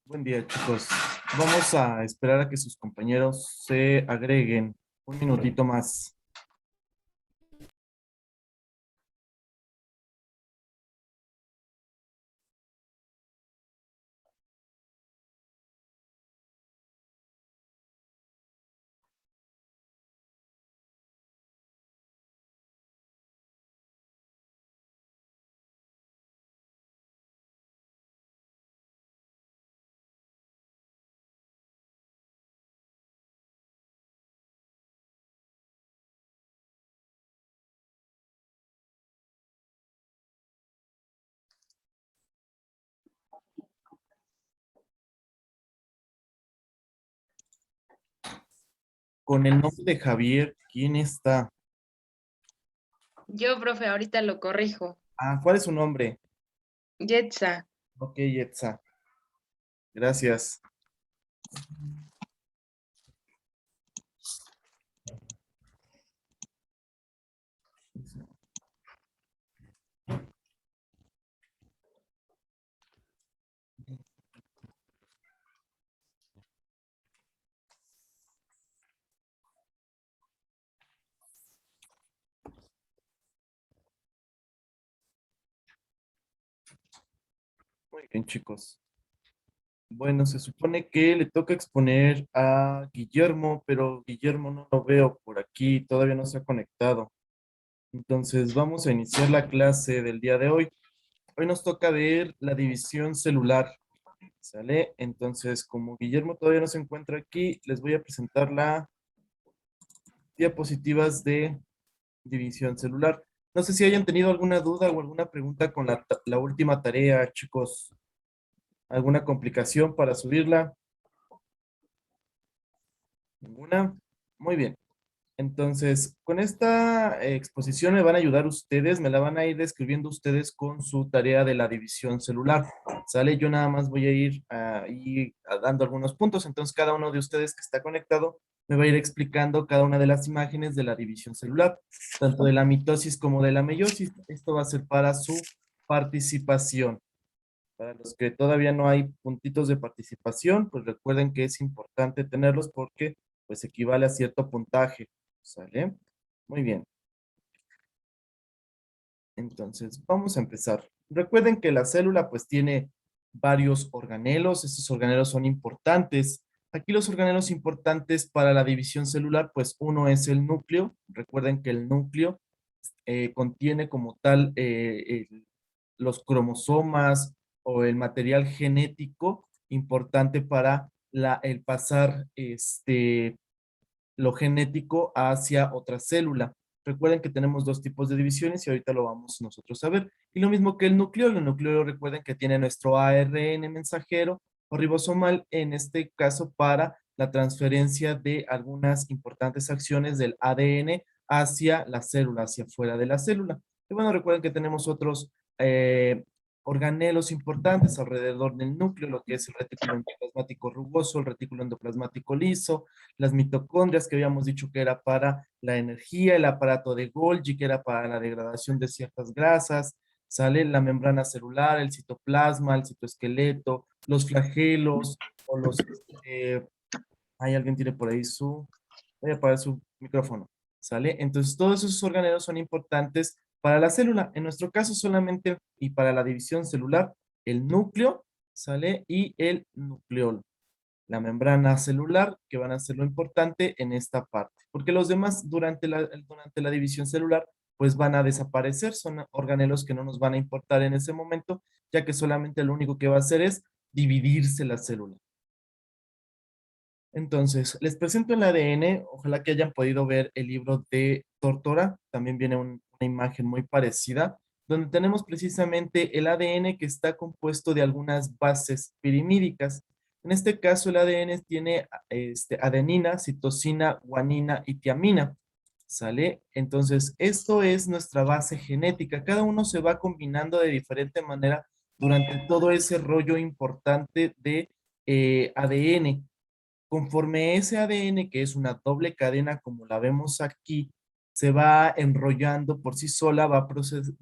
Buen día, chicos. Vamos a esperar a que sus compañeros se agreguen. Un minutito más. Con el nombre de Javier, ¿quién está? Yo, profe, ahorita lo corrijo. Ah, ¿cuál es su nombre? Yetza. Ok, Yetza. Gracias. Muy bien, chicos. Bueno, se supone que le toca exponer a Guillermo, pero Guillermo no lo veo por aquí, todavía no se ha conectado. Entonces, vamos a iniciar la clase del día de hoy. Hoy nos toca ver la división celular. ¿Sale? Entonces, como Guillermo todavía no se encuentra aquí, les voy a presentar las diapositivas de división celular. No sé si hayan tenido alguna duda o alguna pregunta con la última tarea, chicos. ¿Alguna complicación para subirla? ¿Ninguna? Muy bien. Entonces, con esta exposición me van a ayudar ustedes, me la van a ir describiendo ustedes con su tarea de la división celular. ¿Sale? Yo nada más voy a ir dando algunos puntos, entonces cada uno de ustedes que está conectado me va a ir explicando cada una de las imágenes de la división celular, tanto de la mitosis como de la meiosis. Esto va a ser para su participación. Para los que todavía no hay puntitos de participación, pues recuerden que es importante tenerlos porque pues equivale a cierto puntaje. ¿Sale? Muy bien. Entonces, vamos a empezar. Recuerden que la célula pues tiene varios organelos. Estos organelos son importantes. Aquí los organelos importantes para la división celular, pues uno es el núcleo. Recuerden que el núcleo contiene como tal los cromosomas o el material genético importante para el pasar lo genético hacia otra célula. Recuerden que tenemos dos tipos de divisiones y ahorita lo vamos nosotros a ver. Y lo mismo que el núcleo recuerden que tiene nuestro ARN mensajero o ribosomal, en este caso para la transferencia de algunas importantes acciones del ADN hacia la célula, hacia fuera de la célula. Y bueno, recuerden que tenemos otros organelos importantes alrededor del núcleo, lo que es el retículo endoplasmático rugoso, el retículo endoplasmático liso, las mitocondrias que habíamos dicho que era para la energía, el aparato de Golgi que era para la degradación de ciertas grasas, sale la membrana celular, el citoplasma, el citoesqueleto, los flagelos o alguien tiene por ahí voy a apagar su micrófono, ¿sale? Entonces todos esos organelos son importantes para la célula. En nuestro caso solamente y para la división celular, el núcleo, ¿sale? Y el nucleolo, la membrana celular, que van a ser lo importante en esta parte, porque los demás durante la división celular, pues van a desaparecer, son organelos que no nos van a importar en ese momento, ya que solamente lo único que va a hacer es dividirse la célula. Entonces, les presento el ADN, ojalá que hayan podido ver el libro de Tortora, también viene una imagen muy parecida, donde tenemos precisamente el ADN que está compuesto de algunas bases pirimídicas. En este caso, el ADN tiene adenina, citosina, guanina y tiamina. ¿Sale? Entonces, esto es nuestra base genética. Cada uno se va combinando de diferente manera durante todo ese rollo importante de ADN. Conforme ese ADN, que es una doble cadena como la vemos aquí, se va enrollando por sí sola, va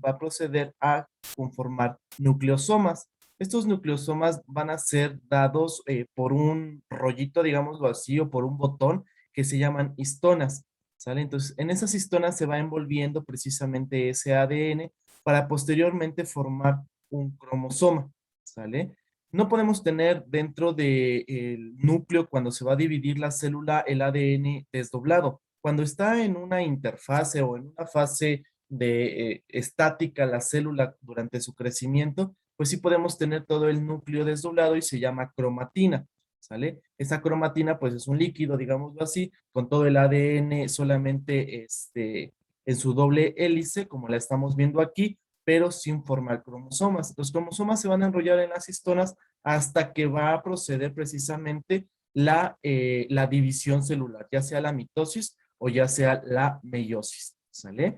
a proceder a conformar nucleosomas. Estos nucleosomas van a ser dados por un rollito, digámoslo así, o por un botón que se llaman histonas, ¿sale? Entonces, en esas histonas se va envolviendo precisamente ese ADN para posteriormente formar un cromosoma, ¿sale? No podemos tener dentro del núcleo, cuando se va a dividir la célula, el ADN desdoblado. Cuando está en una interfase o en una fase de estática la célula durante su crecimiento, pues sí podemos tener todo el núcleo desdoblado y se llama cromatina, ¿sale? Esa cromatina pues es un líquido, digámoslo así, con todo el ADN solamente en su doble hélice, como la estamos viendo aquí, pero sin formar cromosomas. Los cromosomas se van a enrollar en las histonas hasta que va a proceder precisamente la división celular, ya sea la mitosis o ya sea la meiosis, ¿sale?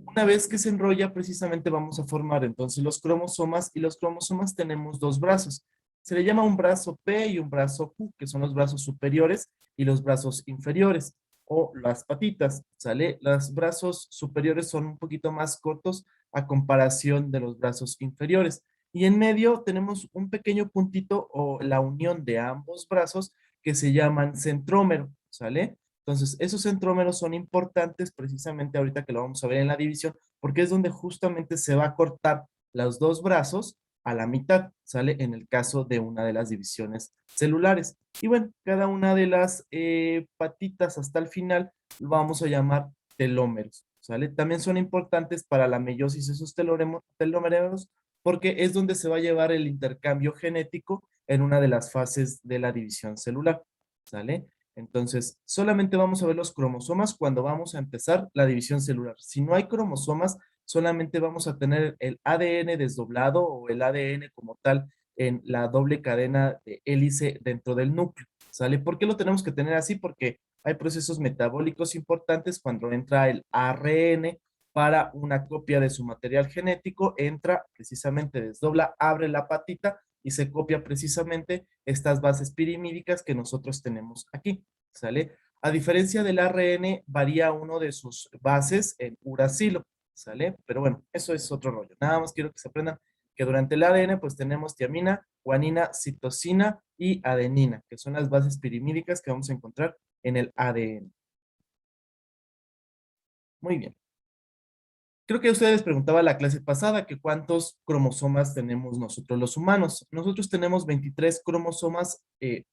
Una vez que se enrolla, precisamente vamos a formar entonces los cromosomas, y los cromosomas tenemos dos brazos. Se le llama un brazo P y un brazo Q, que son los brazos superiores y los brazos inferiores, o las patitas, ¿sale? Los brazos superiores son un poquito más cortos a comparación de los brazos inferiores. Y en medio tenemos un pequeño puntito o la unión de ambos brazos que se llaman centrómero, ¿sale? Entonces, esos centrómeros son importantes precisamente ahorita que lo vamos a ver en la división, porque es donde justamente se va a cortar los dos brazos a la mitad, ¿sale? En el caso de una de las divisiones celulares. Y bueno, cada una de las patitas hasta el final lo vamos a llamar telómeros, ¿sale? También son importantes para la meiosis esos telómeros, porque es donde se va a llevar el intercambio genético en una de las fases de la división celular, ¿sale? Entonces, solamente vamos a ver los cromosomas cuando vamos a empezar la división celular. Si no hay cromosomas, solamente vamos a tener el ADN desdoblado o el ADN como tal en la doble cadena de hélice dentro del núcleo, ¿sale? ¿Por qué lo tenemos que tener así? Porque hay procesos metabólicos importantes cuando entra el ARN para una copia de su material genético, entra precisamente, desdobla, abre la patita y se copia precisamente estas bases pirimídicas que nosotros tenemos aquí, ¿sale? A diferencia del ARN, varía uno de sus bases en uracilo, ¿sale? Pero bueno, eso es otro rollo. Nada más quiero que se aprendan que durante el ADN pues tenemos tiamina, guanina, citosina y adenina, que son las bases pirimídicas que vamos a encontrar en el ADN. Muy bien. Creo que ustedes preguntaba la clase pasada que cuántos cromosomas tenemos nosotros los humanos. Nosotros tenemos 23 cromosomas,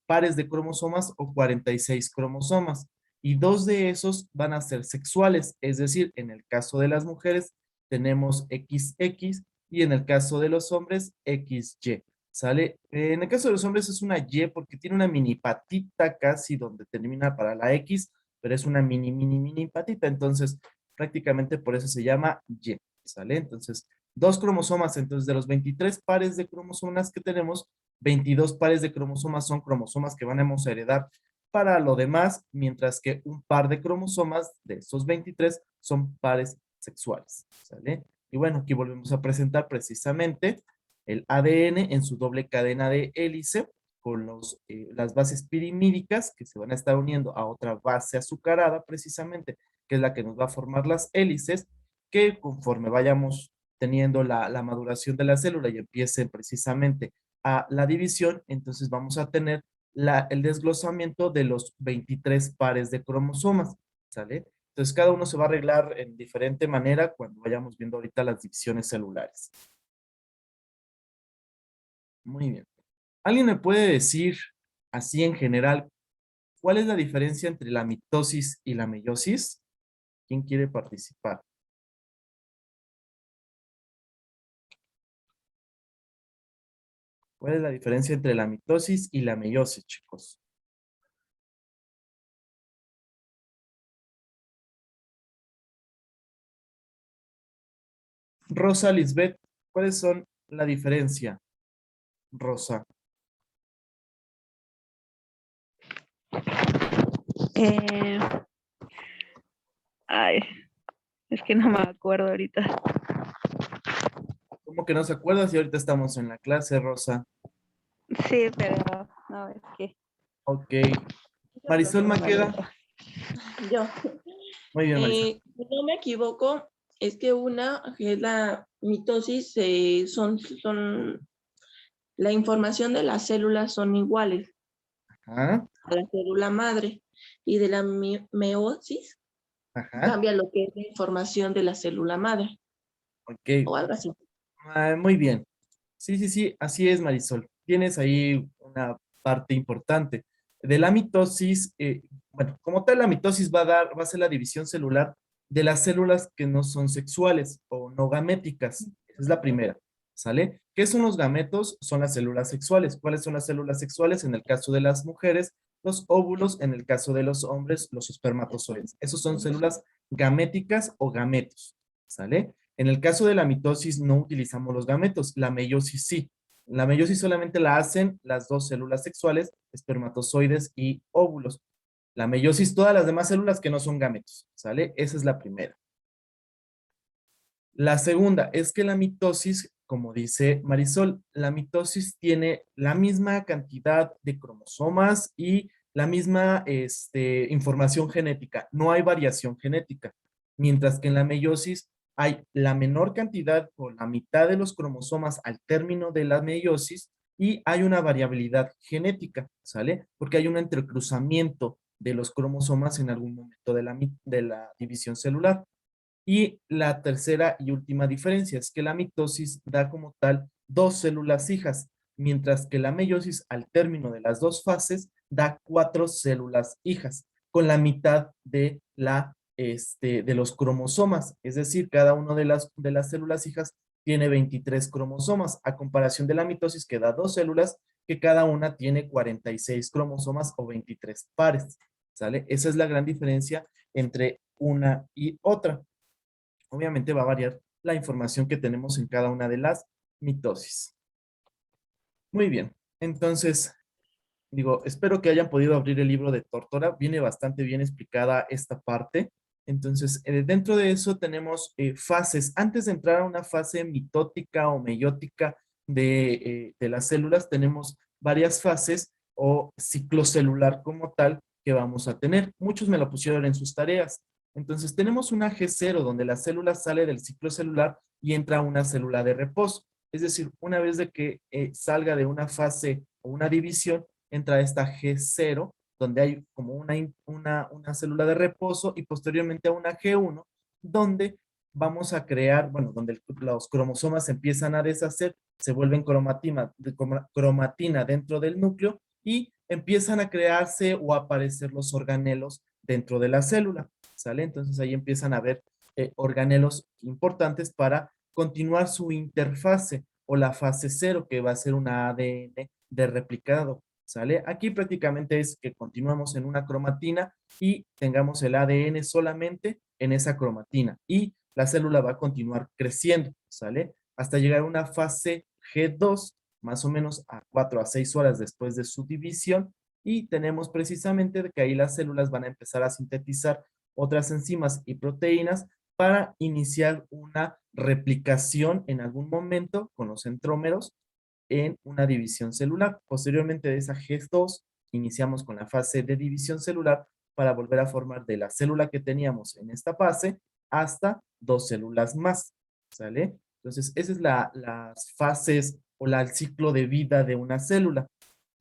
pares de cromosomas o 46 cromosomas. Y dos de esos van a ser sexuales. Es decir, en el caso de las mujeres tenemos XX y en el caso de los hombres XY. ¿Sale? En el caso de los hombres es una Y porque tiene una mini patita casi donde termina para la X, pero es una mini patita. Entonces, prácticamente por eso se llama Y, ¿sale? Entonces, dos cromosomas, entonces de los 23 pares de cromosomas que tenemos, 22 pares de cromosomas son cromosomas que vamos a heredar para lo demás, mientras que un par de cromosomas de esos 23 son pares sexuales, ¿sale? Y bueno, aquí volvemos a presentar precisamente el ADN en su doble cadena de hélice con las bases pirimídicas que se van a estar uniendo a otra base azucarada precisamente, que es la que nos va a formar las hélices, que conforme vayamos teniendo la maduración de la célula y empiecen precisamente a la división, entonces vamos a tener el desglosamiento de los 23 pares de cromosomas, ¿sale? Entonces cada uno se va a arreglar en diferente manera cuando vayamos viendo ahorita las divisiones celulares. Muy bien. ¿Alguien me puede decir, así en general, cuál es la diferencia entre la mitosis y la meiosis? ¿Quién quiere participar? ¿Cuál es la diferencia entre la mitosis y la meiosis, chicos? Rosa, Lisbeth, ¿cuáles son la diferencia, Rosa? Eh, ay, es que no me acuerdo ahorita. ¿Cómo que no se acuerda si ahorita estamos en la clase, Rosa? Sí, pero no, es que Ok. yo Marisol prefiero la Maqueda. letra. Yo, Muy bien, Marisol. si no me equivoco, es que una, que es la mitosis, son la información de las células son iguales Ajá, a la célula madre y de la meiosis ajá, cambia lo que es la información de la célula madre ok. o algo así. Muy bien. Sí, sí, sí, así es, Marisol. Tienes ahí una parte importante. De la mitosis, bueno, como tal, la mitosis va a ser la división celular de las células que no son sexuales o no gaméticas. Esa es la primera, ¿sale? ¿Qué son los gametos? Son las células sexuales. ¿Cuáles son las células sexuales? En el caso de las mujeres, los óvulos; en el caso de los hombres, los espermatozoides. Esos son células gaméticas o gametos, ¿sale? En el caso de la mitosis no utilizamos los gametos, la meiosis sí. La meiosis solamente la hacen las dos células sexuales, espermatozoides y óvulos. La meiosis, todas las demás células que no son gametos, ¿sale? Esa es la primera. La segunda es que la mitosis, como dice Marisol, la mitosis tiene la misma cantidad de cromosomas y la misma información genética. No hay variación genética. Mientras que en la meiosis hay la menor cantidad o la mitad de los cromosomas al término de la meiosis y hay una variabilidad genética, ¿sale? Porque hay un entrecruzamiento de los cromosomas en algún momento de la división celular. Y la tercera y última diferencia es que la mitosis da como tal dos células hijas, mientras que la meiosis al término de las dos fases da cuatro células hijas, con la mitad de los cromosomas. Es decir, cada una de las células hijas tiene 23 cromosomas, a comparación de la mitosis que da dos células, que cada una tiene 46 cromosomas o 23 pares. ¿Sale? Esa es la gran diferencia entre una y otra. Obviamente va a variar la información que tenemos en cada una de las mitosis. Muy bien, entonces, digo, espero que hayan podido abrir el libro de Tórtora. Viene bastante bien explicada esta parte. Entonces, dentro de eso tenemos fases. Antes de entrar a una fase mitótica o meiótica de las células, tenemos varias fases o ciclo celular como tal que vamos a tener. Muchos me lo pusieron en sus tareas. Entonces, tenemos una G0 donde la célula sale del ciclo celular y entra a una célula de reposo. Es decir, una vez de que salga de una fase o una división, entra esta G0, donde hay como una célula de reposo, y posteriormente a una G1, donde vamos a crear, bueno, donde los cromosomas se empiezan a deshacer, se vuelven cromatina dentro del núcleo y empiezan a crearse o a aparecer los organelos dentro de la célula, ¿sale? Entonces ahí empiezan a haber organelos importantes para continuar su interfase o la fase 0, que va a ser una ADN de replicado, ¿sale? Aquí prácticamente es que continuamos en una cromatina y tengamos el ADN solamente en esa cromatina y la célula va a continuar creciendo, ¿sale? Hasta llegar a una fase G2, más o menos a 4 a 6 horas después de su división, y tenemos precisamente que ahí las células van a empezar a sintetizar otras enzimas y proteínas para iniciar una replicación en algún momento con los centrómeros en una división celular. Posteriormente de esa G2, iniciamos con la fase de división celular para volver a formar de la célula que teníamos en esta fase hasta dos células más, ¿sale? Entonces, esas es las fases o el ciclo de vida de una célula.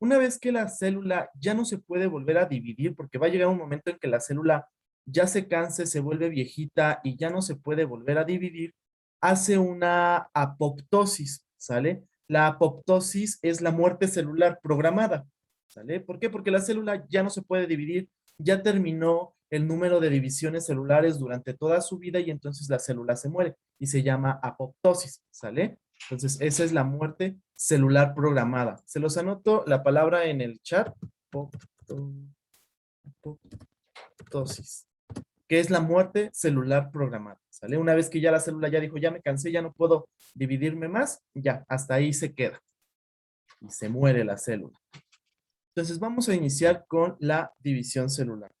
Una vez que la célula ya no se puede volver a dividir, porque va a llegar un momento en que la célula ya se canse, se vuelve viejita y ya no se puede volver a dividir, hace una apoptosis, ¿sale? La apoptosis es la muerte celular programada, ¿sale? ¿Por qué? Porque la célula ya no se puede dividir, ya terminó el número de divisiones celulares durante toda su vida y entonces la célula se muere y se llama apoptosis, ¿sale? Entonces, esa es la muerte celular programada. Se los anoto la palabra en el chat. Apoptosis, que es la muerte celular programada, ¿sale? Una vez que ya la célula ya dijo, ya me cansé, ya no puedo dividirme más, ya, hasta ahí se queda y se muere la célula. Entonces vamos a iniciar con la división celular,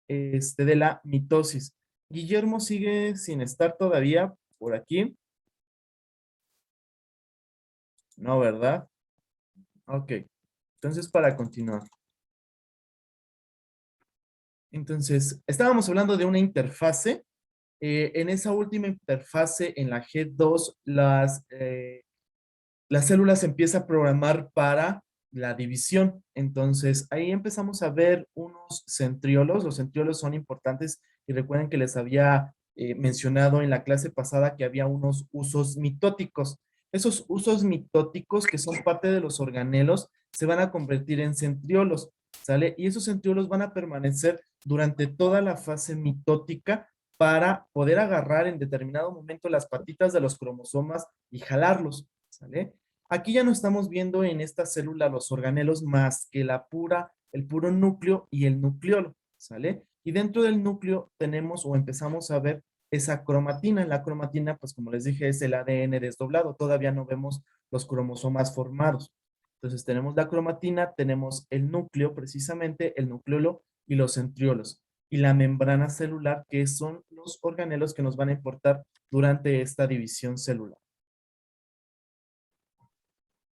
de la mitosis. Guillermo sigue sin estar todavía por aquí. No, ¿verdad? Ok, entonces para continuar. Entonces, estábamos hablando de una interfase. En esa última interfase, en la G2, la célula se empieza a programar para la división. Entonces, ahí empezamos a ver unos centriolos. Los centriolos son importantes y recuerden que les había mencionado en la clase pasada que había unos usos mitóticos. Esos usos mitóticos, que son parte de los organelos, se van a convertir en centriolos, ¿sale? Y esos centriolos van a permanecer durante toda la fase mitótica para poder agarrar en determinado momento las patitas de los cromosomas y jalarlos, ¿sale? Aquí ya no estamos viendo en esta célula los organelos más que el puro núcleo y el nucleolo, ¿sale? Y dentro del núcleo tenemos o empezamos a ver esa cromatina. La cromatina, pues como les dije, es el ADN desdoblado. Todavía no vemos los cromosomas formados. Entonces tenemos la cromatina, tenemos el núcleo precisamente, el nucleolo y los centriolos. Y la membrana celular, que son los organelos que nos van a importar durante esta división celular.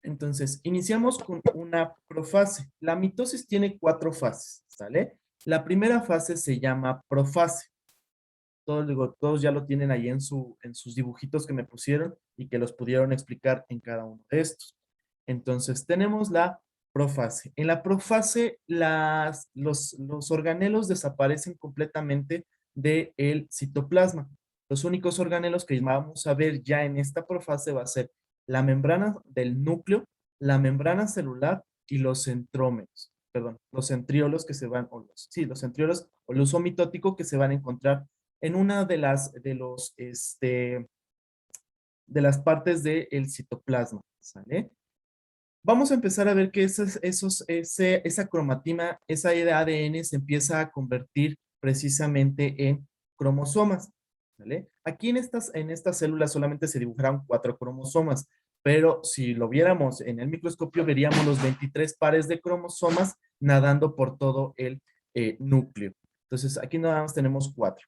Entonces, iniciamos con una profase. La mitosis tiene 4 fases, ¿sale? La primera fase se llama profase. Todos ya lo tienen ahí en sus dibujitos que me pusieron y que los pudieron explicar en cada uno de estos. Entonces, tenemos la profase. En la profase, los organelos desaparecen completamente del citoplasma. Los únicos organelos que vamos a ver ya en esta profase va a ser la membrana del núcleo, la membrana celular y los centrómeros. Perdón, los centriolos que se van, los centriolos o el uso mitótico que se van a encontrar en una de las partes del citoplasma, ¿sale? Vamos a empezar a ver que esa cromatina, esa ADN se empieza a convertir precisamente en cromosomas, ¿vale? Aquí en estas células solamente se dibujarán 4 cromosomas, pero si lo viéramos en el microscopio veríamos los 23 pares de cromosomas nadando por todo el núcleo. Entonces aquí nada más tenemos 4.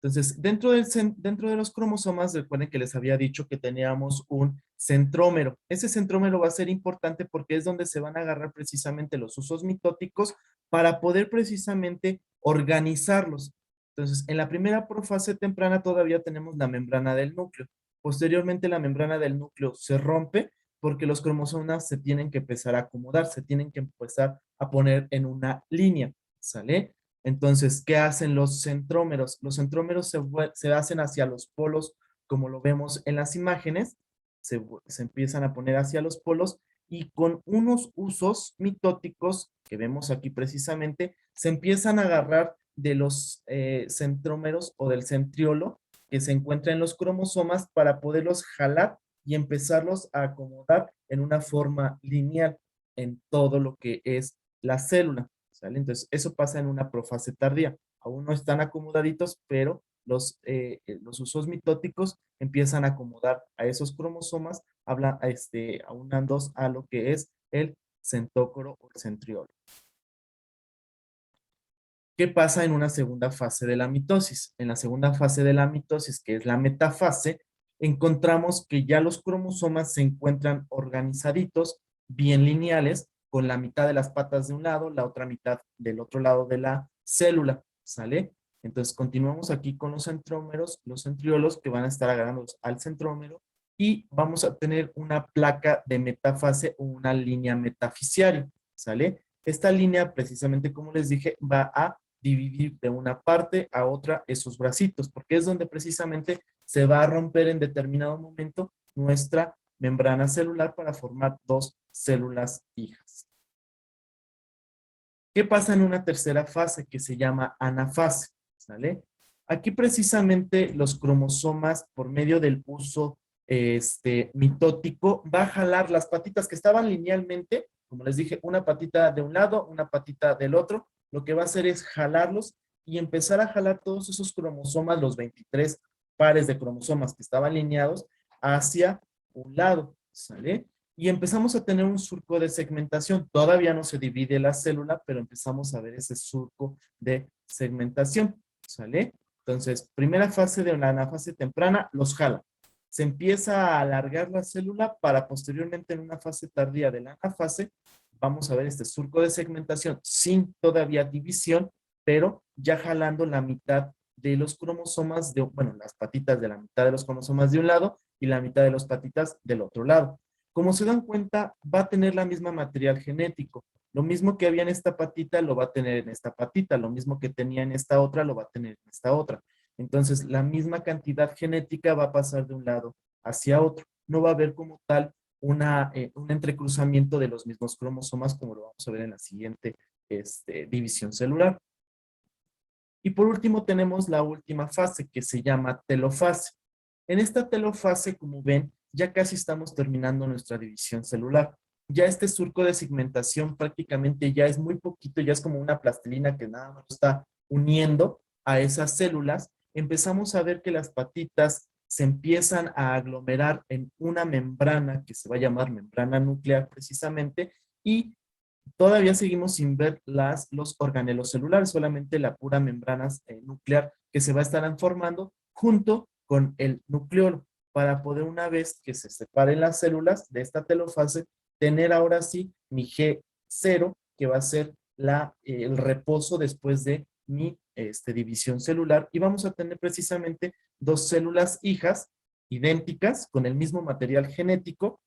Entonces, dentro de los cromosomas, recuerden que les había dicho que teníamos un centrómero. Ese centrómero va a ser importante porque es donde se van a agarrar precisamente los usos mitóticos para poder precisamente organizarlos. Entonces, en la primera profase temprana todavía tenemos la membrana del núcleo. Posteriormente, la membrana del núcleo se rompe porque los cromosomas se tienen que empezar a acomodar, se tienen que empezar a poner en una línea, ¿sale? Entonces, ¿qué hacen los centrómeros? Los centrómeros se hacen hacia los polos, como lo vemos en las imágenes, se empiezan a poner hacia los polos y con unos usos mitóticos que vemos aquí precisamente, se empiezan a agarrar de los centrómeros o del centriolo que se encuentra en los cromosomas para poderlos jalar y empezarlos a acomodar en una forma lineal en todo lo que es la célula. ¿Sale? Entonces, eso pasa en una profase tardía. Aún no están acomodaditos, pero los usos mitóticos empiezan a acomodar a esos cromosomas, aunándolos a lo que es el centócoro o el centriolo. ¿Qué pasa en una segunda fase de la mitosis? En la segunda fase de la mitosis, que es la metafase, encontramos que ya los cromosomas se encuentran organizaditos, bien lineales, con la mitad de las patas de un lado, la otra mitad del otro lado de la célula, ¿sale? Entonces continuamos aquí con los centrómeros, los centriolos que van a estar agarrados al centrómero y vamos a tener una placa de metafase o una línea metafisiaria, ¿sale? Esta línea, precisamente como les dije, va a dividir de una parte a otra esos bracitos, porque es donde precisamente se va a romper en determinado momento nuestra membrana celular para formar 2 células hijas. ¿Qué pasa en una tercera fase que se llama anafase? ¿Sale? Aquí precisamente los cromosomas, por medio del uso mitótico, va a jalar las patitas que estaban linealmente, como les dije, una patita de un lado, una patita del otro. Lo que va a hacer es jalarlos y empezar a jalar todos esos cromosomas, los 23 pares de cromosomas que estaban alineados, hacia un lado, ¿sale? Y empezamos a tener un surco de segmentación. Todavía no se divide la célula, pero empezamos a ver ese surco de segmentación, ¿sale? Entonces, primera fase de la anafase temprana, los jala. Se empieza a alargar la célula para posteriormente en una fase tardía de la anafase, vamos a ver este surco de segmentación sin todavía división, pero ya jalando la mitad de los cromosomas, las patitas de la mitad de los cromosomas de un lado y la mitad de las patitas del otro lado. Como se dan cuenta, va a tener la misma material genético. Lo mismo que había en esta patita, lo va a tener en esta patita. Lo mismo que tenía en esta otra, lo va a tener en esta otra. Entonces, la misma cantidad genética va a pasar de un lado hacia otro. No va a haber como tal un entrecruzamiento de los mismos cromosomas, como lo vamos a ver en la siguiente división celular. Y por último tenemos la última fase, que se llama telofase. En esta telofase, como ven, ya casi estamos terminando nuestra división celular. Ya este surco de segmentación prácticamente ya es muy poquito, ya es como una plastilina que nada más está uniendo a esas células. Empezamos a ver que las patitas se empiezan a aglomerar en una membrana que se va a llamar membrana nuclear precisamente, y todavía seguimos sin ver los organelos celulares, solamente la pura membrana nuclear que se va a estar formando junto con el nucleolo, para poder, una vez que se separen las células de esta telofase, tener ahora sí mi G0, que va a ser el reposo después de mi división celular, y vamos a tener precisamente dos células hijas idénticas con el mismo material genético,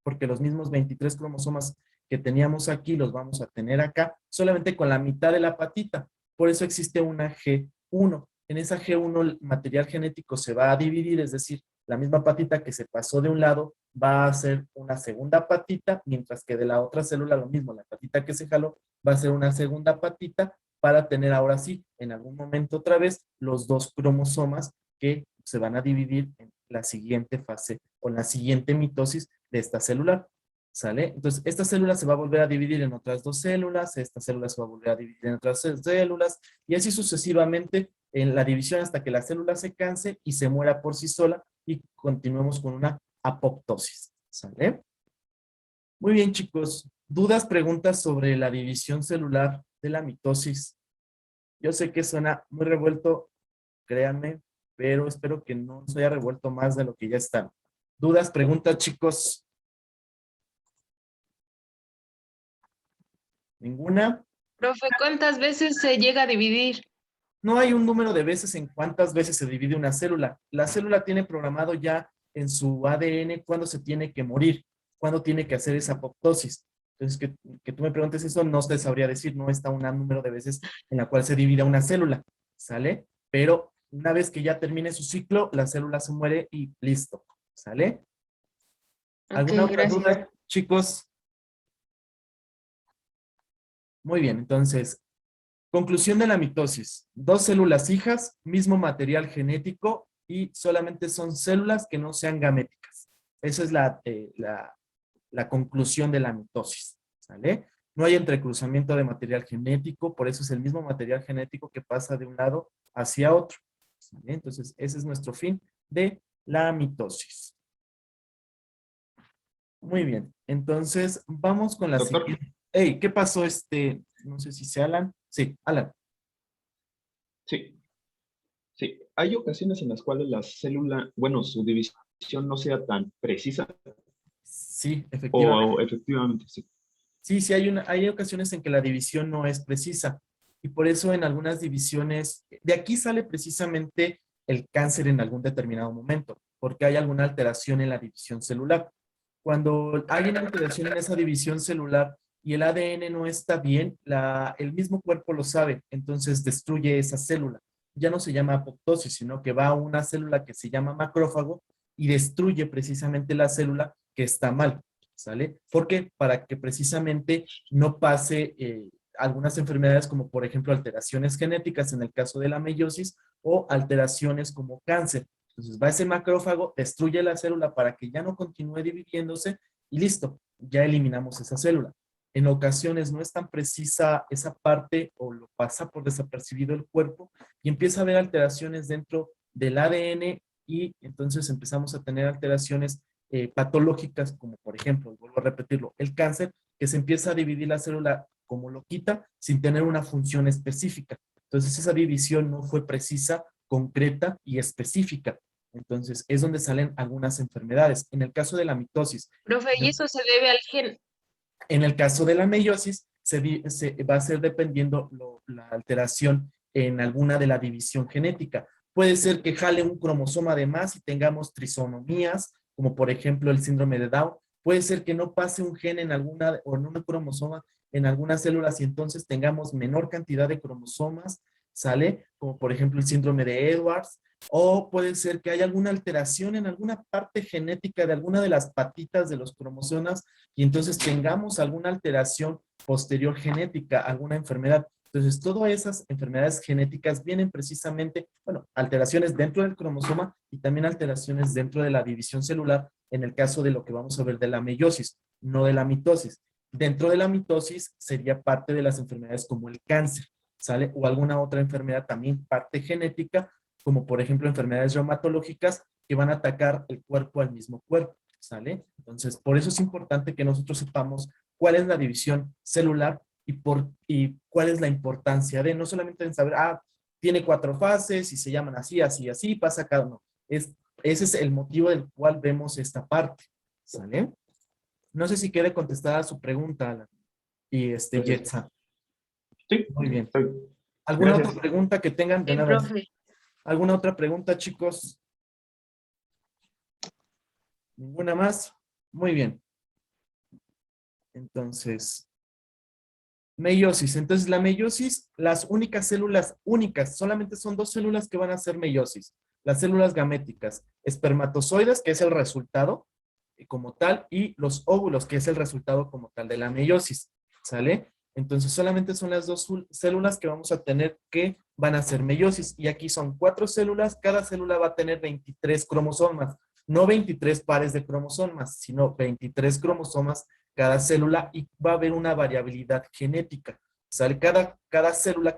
porque los mismos 23 cromosomas que teníamos aquí los vamos a tener acá, solamente con la mitad de la patita. Por eso existe una G1. En esa G1 el material genético se va a dividir, es decir, la misma patita que se pasó de un lado va a ser una segunda patita, mientras que de la otra célula lo mismo, la patita que se jaló va a ser una segunda patita, para tener ahora sí, en algún momento otra vez, los dos cromosomas que se van a dividir en la siguiente fase o en la siguiente mitosis de esta célula. ¿Sale? Entonces, esta célula se va a volver a dividir en otras dos células, esta célula se va a volver a dividir en otras células, y así sucesivamente en la división hasta que la célula se canse y se muera por sí sola, y continuemos con una apoptosis. ¿Sale? Muy bien, chicos. ¿Dudas, preguntas sobre la división celular de la mitosis? Yo sé que suena muy revuelto, créanme, pero espero que no se haya revuelto más de lo que ya está. ¿Dudas, preguntas, chicos? ¿Ninguna? Profe, ¿cuántas veces se llega a dividir? No hay un número de veces en cuántas veces se divide una célula. La célula tiene programado ya en su ADN cuándo se tiene que morir, cuándo tiene que hacer esa apoptosis. Entonces, que tú me preguntes eso, no te sabría decir, no está un número de veces en la cual se divide una célula, ¿sale? Pero una vez que ya termine su ciclo, la célula se muere y listo, ¿sale? ¿Alguna Ok, otra gracias. duda, chicos? Muy bien, entonces, conclusión de la mitosis. Dos células hijas, mismo material genético, y solamente son células que no sean gaméticas. Esa es la conclusión de la mitosis. ¿Sale? No hay entrecruzamiento de material genético, por eso es el mismo material genético que pasa de un lado hacia otro. ¿Sale? Entonces, ese es nuestro fin de la mitosis. Muy bien. Entonces, vamos con la Doctor. siguiente. Hey, ¿qué pasó? No sé si sea Alan. Sí, Alan. Sí, sí. Hay ocasiones en las cuales la célula, bueno, su división no sea tan precisa Sí, efectivamente. o efectivamente sí. Sí, hay ocasiones en que la división no es precisa, y por eso en algunas divisiones, de aquí sale precisamente el cáncer en algún determinado momento, porque hay alguna alteración en la división celular. Cuando hay una alteración en esa división celular y el ADN no está bien, el mismo cuerpo lo sabe, entonces destruye esa célula. Ya no se llama apoptosis, sino que va a una célula que se llama macrófago y destruye precisamente la célula que está mal. ¿Sale? Porque para que precisamente no pase algunas enfermedades, como por ejemplo alteraciones genéticas en el caso de la meiosis, o alteraciones como cáncer. Entonces va ese macrófago, destruye la célula para que ya no continúe dividiéndose, y listo, ya eliminamos esa célula. En ocasiones no es tan precisa esa parte, o lo pasa por desapercibido el cuerpo y empieza a haber alteraciones dentro del ADN, y entonces empezamos a tener alteraciones patológicas, como por ejemplo, vuelvo a repetirlo, el cáncer, que se empieza a dividir la célula como loquita sin tener una función específica. Entonces esa división no fue precisa, concreta y específica. Entonces es donde salen algunas enfermedades. En el caso de la mitosis. Profe, ¿y eso se debe al gen? En el caso de la meiosis, se va a ser dependiendo la alteración en alguna de la división genética. Puede ser que jale un cromosoma de más y tengamos trisonomías, como por ejemplo el síndrome de Down. Puede ser que no pase un gen en alguna, o en un cromosoma en algunas células y entonces tengamos menor cantidad de cromosomas, ¿sale? Como por ejemplo el síndrome de Edwards, o puede ser que haya alguna alteración en alguna parte genética de alguna de las patitas de los cromosomas y entonces tengamos alguna alteración posterior genética, alguna enfermedad. Entonces, todas esas enfermedades genéticas vienen precisamente, bueno, alteraciones dentro del cromosoma y también alteraciones dentro de la división celular, en el caso de lo que vamos a ver de la meiosis, no de la mitosis. Dentro de la mitosis sería parte de las enfermedades como el cáncer, ¿sale? O alguna otra enfermedad también parte genética, como por ejemplo enfermedades reumatológicas que van a atacar el cuerpo al mismo cuerpo, ¿sale? Entonces, por eso es importante que nosotros sepamos cuál es la división celular y cuál es la importancia de, no solamente en saber, tiene 4 fases y se llaman así, así, así, pasa cada uno. Ese es el motivo del cual vemos esta parte, ¿sale? No sé si quiere contestar a su pregunta, Alan y Yetza. Sí, Muy bien. estoy. ¿Alguna Gracias. otra pregunta que tengan? De Bien, nada. profe. ¿Alguna otra pregunta, chicos? ¿Ninguna más? Muy bien. Entonces, meiosis. Entonces, la meiosis, las únicas células únicas, solamente son 2 células que van a hacer meiosis. Las células gaméticas, espermatozoides, que es el resultado como tal, y los óvulos, que es el resultado como tal de la meiosis. ¿Sale? Entonces, solamente son las 2 células que vamos a tener que van a hacer meiosis. Y aquí son 4 células, cada célula va a tener 23 cromosomas. No 23 pares de cromosomas, sino 23 cromosomas cada célula y va a haber una variabilidad genética. ¿Sale? Cada célula,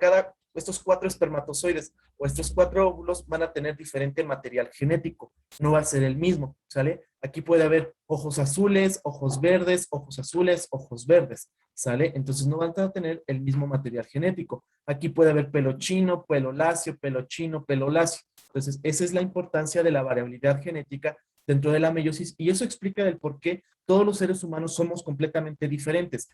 estos 4 espermatozoides o estos 4 óvulos van a tener diferente material genético. No va a ser el mismo, ¿sale? Aquí puede haber ojos azules, ojos verdes, ojos azules, ojos verdes, ¿sale? Entonces no van a tener el mismo material genético. Aquí puede haber pelo chino, pelo lacio, pelo chino, pelo lacio. Entonces esa es la importancia de la variabilidad genética dentro de la meiosis y eso explica el por qué todos los seres humanos somos completamente diferentes.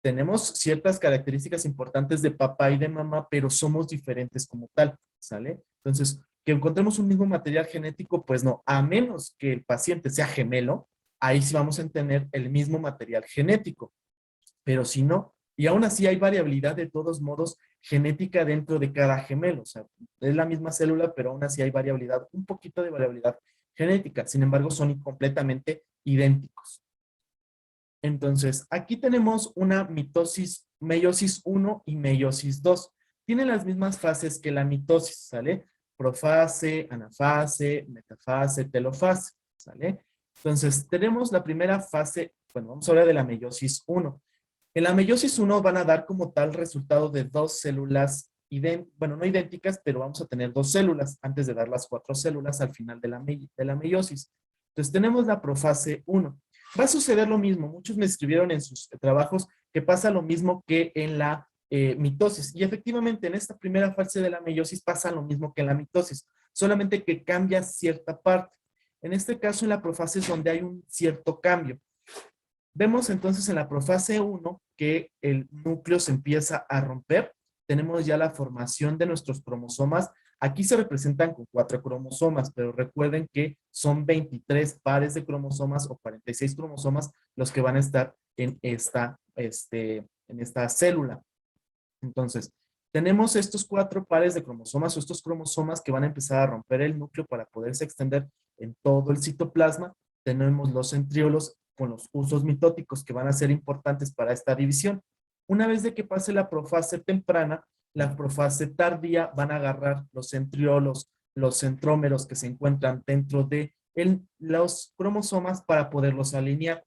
Tenemos ciertas características importantes de papá y de mamá, pero somos diferentes como tal, ¿sale? Entonces, que encontremos un mismo material genético, pues no, a menos que el paciente sea gemelo, ahí sí vamos a tener el mismo material genético, pero si no, y aún así hay variabilidad de todos modos genética dentro de cada gemelo, o sea, es la misma célula, pero aún así hay variabilidad, un poquito de variabilidad genética, sin embargo son completamente idénticos. Entonces, aquí tenemos una mitosis, meiosis 1 y meiosis 2. Tienen las mismas fases que la mitosis, ¿sale? Profase, anafase, metafase, telofase, ¿sale? Entonces, tenemos la primera fase, bueno, vamos a hablar de la meiosis 1. En la meiosis 1 van a dar como tal resultado de 2 células, bueno, no idénticas, pero vamos a tener 2 células antes de dar las 4 células al final de la meiosis. Entonces, tenemos la profase 1. Va a suceder lo mismo. Muchos me escribieron en sus trabajos que pasa lo mismo que en la mitosis. Y efectivamente, en esta primera fase de la meiosis pasa lo mismo que en la mitosis, solamente que cambia cierta parte. En este caso, en la profase es donde hay un cierto cambio. Vemos entonces en la profase 1 que el núcleo se empieza a romper. Tenemos ya la formación de nuestros cromosomas. Aquí se representan con 4 cromosomas, pero recuerden que son 23 pares de cromosomas o 46 cromosomas los que van a estar en esta célula. Entonces, tenemos estos 4 pares de cromosomas o estos cromosomas que van a empezar a romper el núcleo para poderse extender en todo el citoplasma. Tenemos los centriolos con los usos mitóticos que van a ser importantes para esta división. Una vez de que pase la profase temprana, la profase tardía van a agarrar los centriolos, los centrómeros que se encuentran dentro de los cromosomas para poderlos alinear.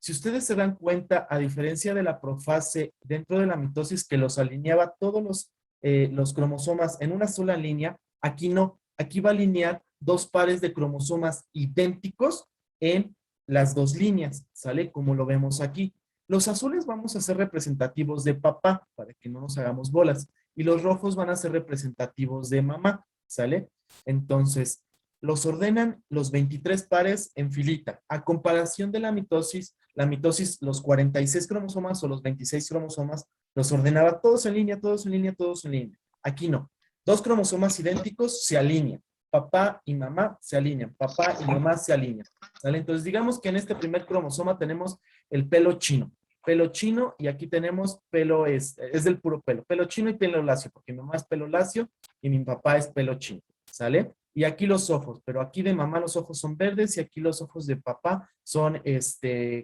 Si ustedes se dan cuenta, a diferencia de la profase dentro de la mitosis que los alineaba todos los cromosomas en una sola línea, aquí no. Aquí va a alinear 2 pares de cromosomas idénticos en las 2 líneas, ¿sale? Como lo vemos aquí. Los azules vamos a ser representativos de papá, para que no nos hagamos bolas. Y los rojos van a ser representativos de mamá, ¿sale? Entonces, los ordenan los 23 pares en filita. A comparación de la mitosis, los 46 cromosomas o los 26 cromosomas, los ordenaba todos en línea, todos en línea, todos en línea. Aquí no. 2 cromosomas idénticos se alinean. papá y mamá se alinean, papá y mamá se alinean, ¿sale? Entonces, digamos que en este primer cromosoma tenemos el pelo chino, y aquí tenemos pelo, es del puro pelo chino y pelo lacio, porque mi mamá es pelo lacio y mi papá es pelo chino, ¿sale? Y aquí los ojos, pero aquí de mamá los ojos son verdes y aquí los ojos de papá son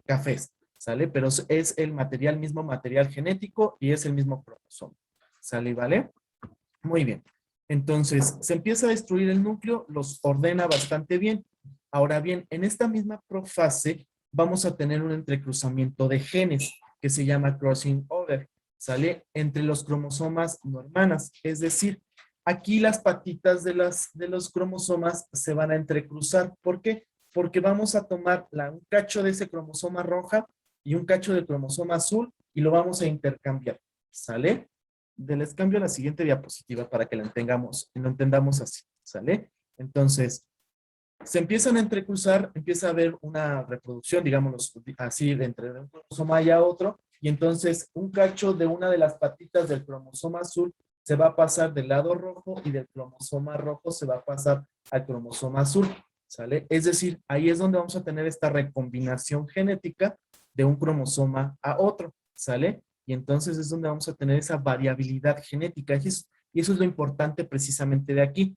cafés, ¿sale? Pero es el mismo material genético y es el mismo cromosoma, ¿sale? ¿Vale? Muy bien. Entonces, se empieza a destruir el núcleo, los ordena bastante bien. Ahora bien, en esta misma profase vamos a tener un entrecruzamiento de genes que se llama crossing over, ¿sale? Entre los cromosomas no hermanas. Es decir, aquí las patitas de los cromosomas se van a entrecruzar. ¿Por qué? Porque vamos a tomar un cacho de ese cromosoma roja y un cacho del cromosoma azul y lo vamos a intercambiar, ¿sale? Les cambio a la siguiente diapositiva para que lo entendamos así, ¿sale? Entonces, se empiezan a entrecruzar, empieza a haber una reproducción, digámoslo así, de entre un cromosoma y a otro, y entonces un cacho de una de las patitas del cromosoma azul se va a pasar del lado rojo y del cromosoma rojo se va a pasar al cromosoma azul, ¿sale? Es decir, ahí es donde vamos a tener esta recombinación genética de un cromosoma a otro, ¿sale? Y entonces es donde vamos a tener esa variabilidad genética. Y eso es lo importante precisamente de aquí.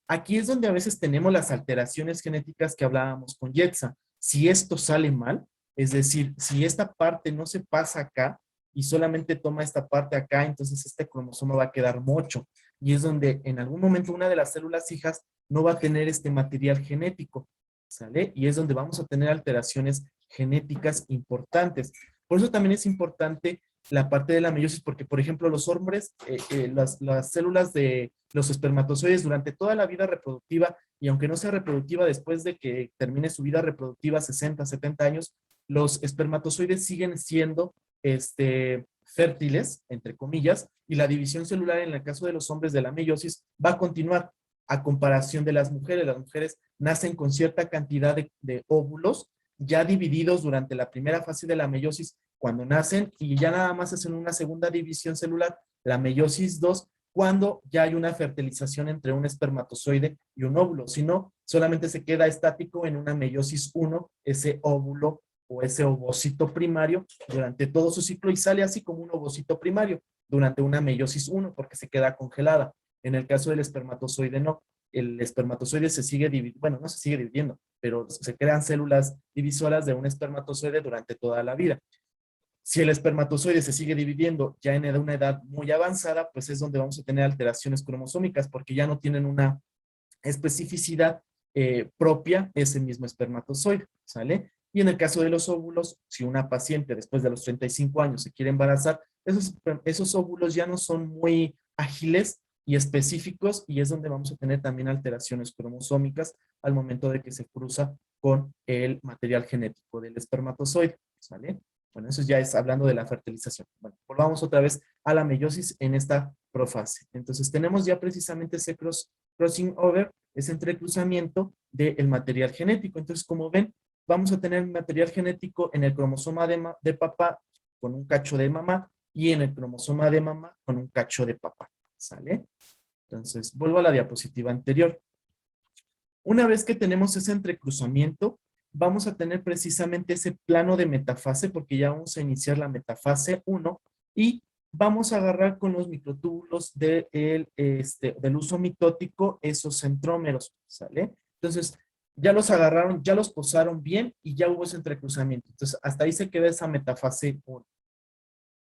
Aquí es donde a veces tenemos las alteraciones genéticas que hablábamos con Yetza. Si esto sale mal, es decir, si esta parte no se pasa acá y solamente toma esta parte acá, entonces este cromosoma va a quedar mocho. Y es donde en algún momento una de las células hijas no va a tener este material genético, ¿sale? Y es donde vamos a tener alteraciones genéticas importantes. Por eso también es importante la parte de la meiosis, porque por ejemplo los hombres, las células de los espermatozoides durante toda la vida reproductiva, y aunque no sea reproductiva después de que termine su vida reproductiva 60, 70 años, los espermatozoides siguen siendo fértiles, entre comillas, y la división celular en el caso de los hombres de la meiosis va a continuar a comparación de las mujeres. Las mujeres nacen con cierta cantidad de óvulos ya divididos durante la primera fase de la meiosis cuando nacen y ya nada más hacen una segunda división celular, la meiosis 2, cuando ya hay una fertilización entre un espermatozoide y un óvulo. Si no, solamente se queda estático en una meiosis 1, ese óvulo o ese ovocito primario durante todo su ciclo y sale así como un ovocito primario durante una meiosis 1 porque se queda congelada. En el caso del espermatozoide no. El espermatozoide se sigue dividiendo, bueno, no se sigue dividiendo, pero se crean células divisoras de un espermatozoide durante toda la vida. Si el espermatozoide se sigue dividiendo ya en una edad muy avanzada, pues es donde vamos a tener alteraciones cromosómicas porque ya no tienen una especificidad propia ese mismo espermatozoide, ¿sale? Y en el caso de los óvulos, si una paciente después de los 35 años se quiere embarazar, esos óvulos ya no son muy ágiles y específicos y es donde vamos a tener también alteraciones cromosómicas al momento de que se cruza con el material genético del espermatozoide, ¿sale? Bueno, eso ya es hablando de la fertilización. Bueno, volvamos otra vez a la meiosis en esta profase. Entonces, tenemos ya precisamente ese crossing over, ese entrecruzamiento del material genético. Entonces, como ven, vamos a tener material genético en el cromosoma de papá con un cacho de mamá y en el cromosoma de mamá con un cacho de papá, ¿sale? Entonces, vuelvo a la diapositiva anterior. Una vez que tenemos ese entrecruzamiento, vamos a tener precisamente ese plano de metafase porque ya vamos a iniciar la metafase 1 y vamos a agarrar con los microtúbulos del uso mitótico esos centrómeros, ¿sale? Entonces, ya los agarraron, ya los posaron bien y ya hubo ese entrecruzamiento. Entonces, hasta ahí se queda esa metafase 1.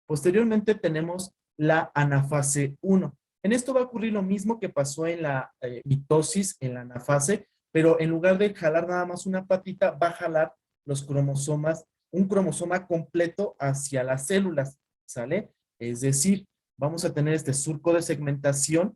Posteriormente tenemos la anafase 1. En esto va a ocurrir lo mismo que pasó en la mitosis, en la anafase, pero en lugar de jalar nada más una patita, va a jalar los cromosomas, un cromosoma completo hacia las células, ¿sale? Es decir, vamos a tener este surco de segmentación,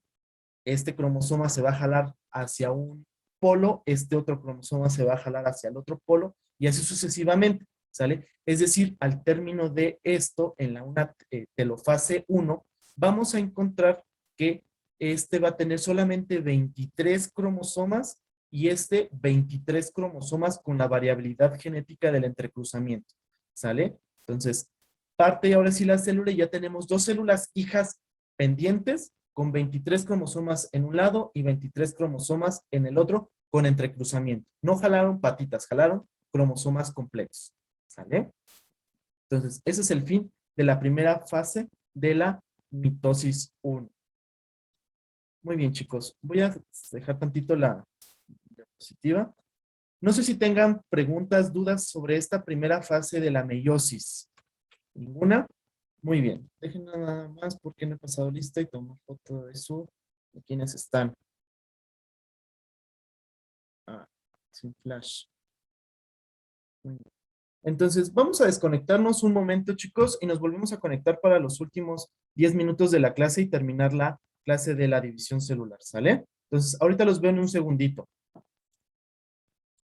este cromosoma se va a jalar hacia un polo, este otro cromosoma se va a jalar hacia el otro polo, y así sucesivamente, ¿sale? Es decir, al término de esto, en una telofase 1, vamos a encontrar que este va a tener solamente 23 cromosomas y 23 cromosomas con la variabilidad genética del entrecruzamiento, ¿sale? Entonces, parte ahora sí la célula y ya tenemos dos células hijas pendientes con 23 cromosomas en un lado y 23 cromosomas en el otro con entrecruzamiento. No jalaron patitas, jalaron cromosomas completos. ¿Sale? Entonces, ese es el fin de la primera fase de la mitosis 1. Muy bien, chicos. Voy a dejar tantito la diapositiva. No sé si tengan preguntas, dudas sobre esta primera fase de la meiosis. ¿Ninguna? Muy bien. Dejen nada más porque no he pasado lista y tomo foto de eso. ¿De quiénes están? Sin flash. Muy bien. Entonces, vamos a desconectarnos un momento, chicos, y nos volvemos a conectar para los últimos 10 minutos de la clase y terminar la clase de la división celular, ¿sale? Entonces, ahorita los veo en un segundito.